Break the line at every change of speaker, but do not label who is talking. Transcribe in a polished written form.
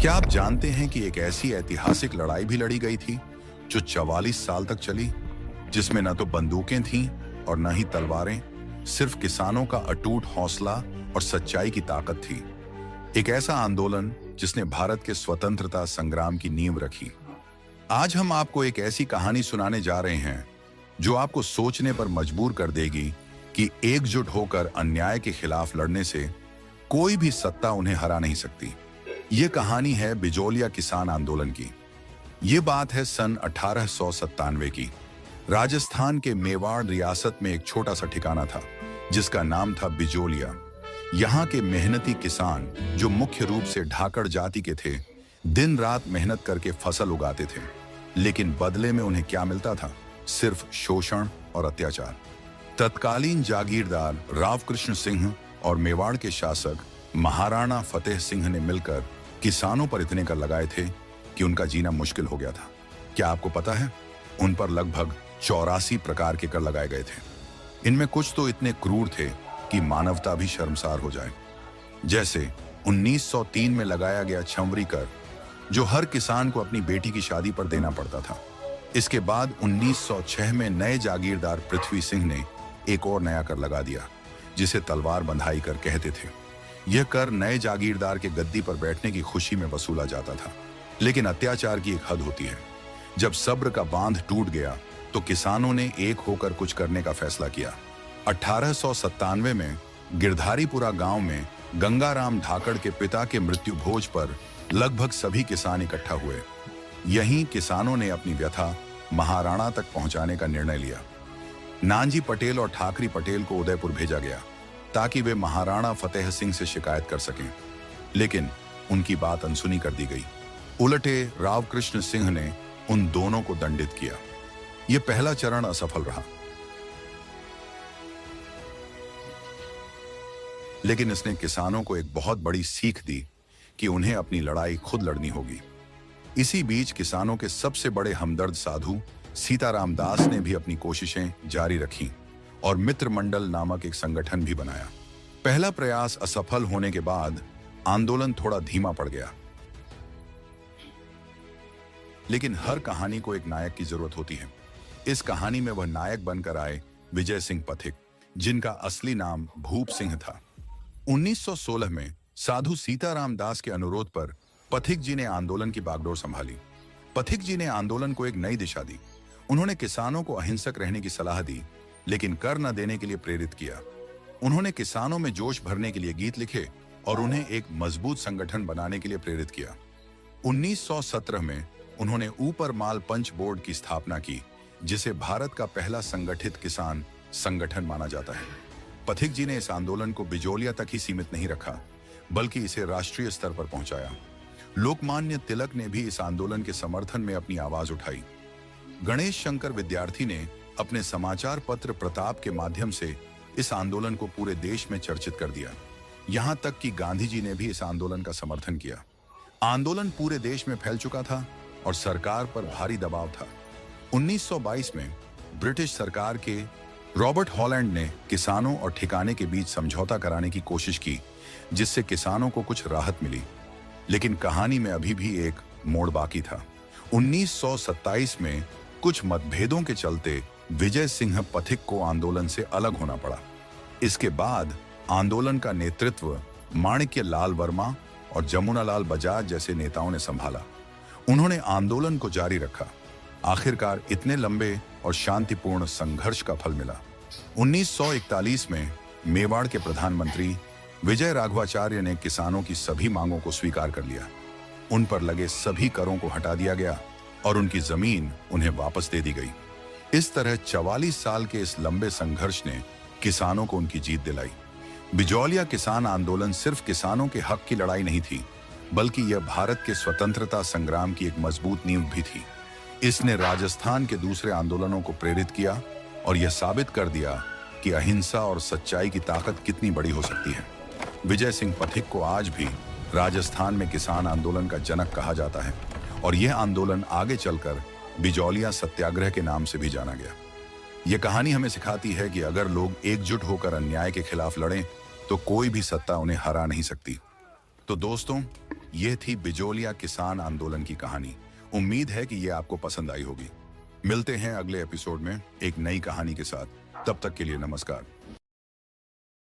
क्या आप जानते हैं कि एक ऐसी ऐतिहासिक लड़ाई भी लड़ी गई थी जो 44 साल तक चली, जिसमें न तो बंदूकें थीं और न ही तलवारें, सिर्फ किसानों का अटूट हौसला और सच्चाई की ताकत थी। एक ऐसा आंदोलन जिसने भारत के स्वतंत्रता संग्राम की नींव रखी। आज हम आपको एक ऐसी कहानी सुनाने जा रहे हैं जो आपको सोचने पर मजबूर कर देगी कि एकजुट होकर अन्याय के खिलाफ लड़ने से कोई भी सत्ता उन्हें हरा नहीं सकती। ये कहानी है बिजोलिया किसान आंदोलन की। ये बात है सन 1897 की। राजस्थान के मेवाड़ रियासत में एक छोटा सा ठिकाना था जिसका नाम था बिजोलिया। यहाँ के मेहनती किसान, जो मुख्य रूप से ढाकड़ जाति के थे, दिन रात मेहनत करके फसल उगाते थे, लेकिन बदले में उन्हें क्या मिलता था? सिर्फ शोषण और अत्याचार। तत्कालीन जागीरदार राव कृष्ण सिंह और मेवाड़ के शासक महाराणा फतेह सिंह ने मिलकर किसानों पर इतने कर लगाए थे कि उनका जीना मुश्किल हो गया था। क्या आपको पता है, उन पर लगभग 84 प्रकार के कर लगाए गए थे। इनमें कुछ तो इतने क्रूर थे कि मानवता भी शर्मसार हो जाए। जैसे 1903 में लगाया गया छंवरी कर, जो हर किसान को अपनी बेटी की शादी पर देना पड़ता था। इसके बाद 1906 में नए जागीरदार पृथ्वी सिंह ने एक और नया कर लगा दिया, जिसे तलवार बंधाई कर कहते थे। यह कर नए जागीरदार के गद्दी पर बैठने की खुशी में वसूला जाता था। लेकिन अत्याचार की एक हद होती है। जब सब्र का बांध टूट गया तो किसानों ने एक होकर कुछ करने का फैसला किया। 1897 में गिरधारीपुरा गांव में गंगाराम धाकड़ के पिता के मृत्यु भोज पर लगभग सभी किसान इकट्ठा हुए। यहीं किसानों ने अपनी व्यथा महाराणा तक पहुंचाने का निर्णय लिया। नानजी पटेल और ठाकरी पटेल को उदयपुर भेजा गया ताकि वे महाराणा फतेह सिंह से शिकायत कर सकें, लेकिन उनकी बात अनसुनी कर दी गई। उलटे राव कृष्ण सिंह ने उन दोनों को दंडित किया। यह पहला चरण असफल रहा, लेकिन इसने किसानों को एक बहुत बड़ी सीख दी कि उन्हें अपनी लड़ाई खुद लड़नी होगी। इसी बीच किसानों के सबसे बड़े हमदर्द साधु सीताराम दास ने भी अपनी कोशिशें जारी रखीं और मित्र मंडल नामक एक संगठन भी बनाया। पहला प्रयास असफल होने के बाद आंदोलन थोड़ा धीमा पड़ गया। लेकिन हर कहानी को एक नायक की जरूरत होती है। इस कहानी में वह नायक बनकर आए विजय सिंह पथिक, जिनका असली नाम भूप सिंह था। 1916 में साधु सीताराम दास के अनुरोध पर पथिक जी ने आंदोलन की बागडोर संभाली। पथिक जी ने आंदोलन को एक नई दिशा दी। उन्होंने किसानों को अहिंसक रहने की सलाह दी, लेकिन कर न देने के लिए प्रेरित किया। उन्होंने किसानों में जोश भरने के लिए गीत लिखे और उन्हें एक मजबूत संगठन बनाने के लिए प्रेरित किया। 1917 में उन्होंने ऊपर माल पंच बोर्ड की स्थापना की, जिसे भारत का पहला संगठित किसान संगठन माना जाता है। पथिक जी ने इस आंदोलन को बिजोलिया तक ही सीमित नहीं रखा, बल्कि इसे राष्ट्रीय स्तर पर पहुंचाया। लोकमान्य तिलक ने भी इस आंदोलन के समर्थन में अपनी आवाज उठाई। गणेश शंकर विद्यार्थी ने अपने समाचार पत्र प्रताप के माध्यम से इस आंदोलन को पूरे देश में चर्चित कर दिया। यहां तक कि गांधी जी ने भी इस आंदोलन का समर्थन किया। आंदोलन पूरे देश में फैल चुका था और सरकार पर भारी दबाव था। 1922 में ब्रिटिश सरकार के रॉबर्ट हॉलैंड ने किसानों और ठिकाने के बीच समझौता कराने की कोशिश की, जिससे किसानों को कुछ राहत मिली। लेकिन कहानी में अभी भी एक मोड़ बाकी था। 1927 में कुछ मतभेदों के चलते विजय सिंह पथिक को आंदोलन से अलग होना पड़ा। इसके बाद आंदोलन का नेतृत्व माणिक्य लाल वर्मा और जमुना लाल बजाज जैसे नेताओं ने संभाला। उन्होंने आंदोलन को जारी रखा। आखिरकार इतने लंबे और शांतिपूर्ण संघर्ष का फल मिला। 1941 में मेवाड़ के प्रधानमंत्री विजय राघवाचार्य ने किसानों की सभी मांगों को स्वीकार कर लिया। उन पर लगे सभी करों को हटा दिया गया और उनकी जमीन उन्हें वापस दे दी गई। इस तरह 44 साल के इस लंबे संघर्ष ने किसानों को उनकी जीत दिलाई। बिजोलिया किसान आंदोलन सिर्फ किसानों के हक की लड़ाई नहीं थी, बल्कि यह भारत के स्वतंत्रता संग्राम की एक मजबूत नींव भी थी। इसने राजस्थान के दूसरे आंदोलनों को प्रेरित किया और यह साबित कर दिया कि अहिंसा और सच्चाई की ताकत कितनी बड़ी हो सकती है। विजय सिंह पथिक को आज भी राजस्थान में किसान आंदोलन का जनक कहा जाता है और यह आंदोलन आगे चलकर बिजोलिया सत्याग्रह के नाम से भी जाना गया। यह कहानी हमें सिखाती है कि अगर लोग एकजुट होकर अन्याय के खिलाफ लड़ें तो कोई भी सत्ता उन्हें हरा नहीं सकती। तो दोस्तों, यह थी बिजोलिया किसान आंदोलन की कहानी। उम्मीद है कि यह आपको पसंद आई होगी। मिलते हैं अगले एपिसोड में एक नई कहानी के साथ। तब तक के लिए नमस्कार।